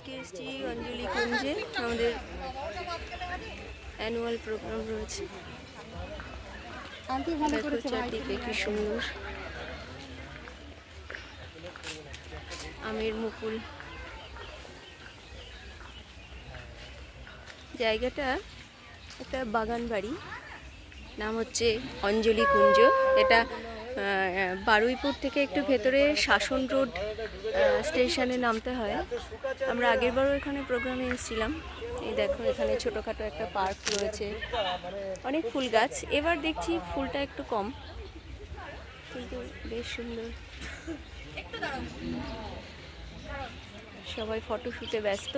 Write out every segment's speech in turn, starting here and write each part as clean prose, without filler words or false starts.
আজকে এসেছি অঞ্জলি কুঞ্জে, আমাদের অ্যানুয়াল প্রোগ্রাম রয়েছে। দেখো চারদিকে কি সুন্দর আমের মুকুল। জায়গাটা একটা বাগান বাড়ি, নাম হচ্ছে অঞ্জলি কুঞ্জ। এটা বারুইপুর থেকে একটু ভেতরে শাসন রোড স্টেশনে নামতে হয়। আমরা আগেরবারও এখানে প্রোগ্রামে এসেছিলাম। এই দেখো এখানে ছোটোখাটো একটা পার্ক রয়েছে, অনেক ফুল গাছ। এবার দেখছি ফুলটা একটু কম, কিন্তু বেশ সুন্দর। সবাই ফটোশ্যুটে ব্যস্ত।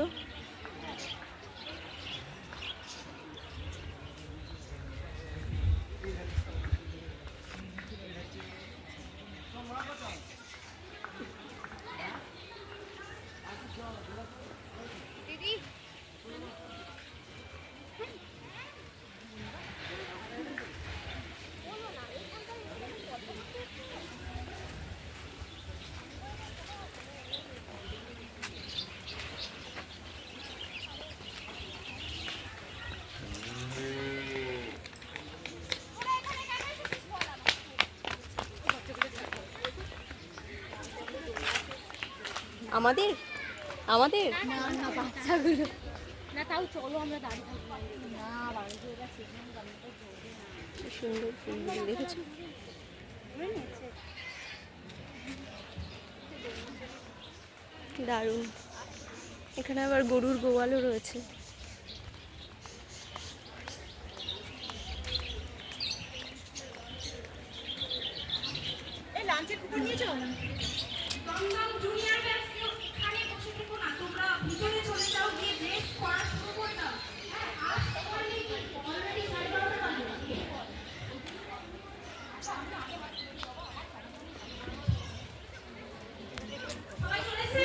আমাদের আমাদের না না বাচ্চাগুলো না, তাও চলো আমরা দাঁড়িয়ে থাকি না বাড়িতে। এটা সিগন্যাল গাড়িটা চলবে না। কি সুন্দর ফুলগুলো দেখেছো? দারুণ। এখানে আবার গরুর গোয়ালও রয়েছে। এই লাঞ্চের কুপন নিয়েছো? দমদম জুনিয়র ব্যাচ কেউ এখানে বসে থেকো না, তোমরা ভিতরে চলে যাও, গিয়ে ড্রেস পরা শুরু করে দাও। হ্যাঁ, আজ অলরেডি 12:30 বাজে। সবাই চলেছে?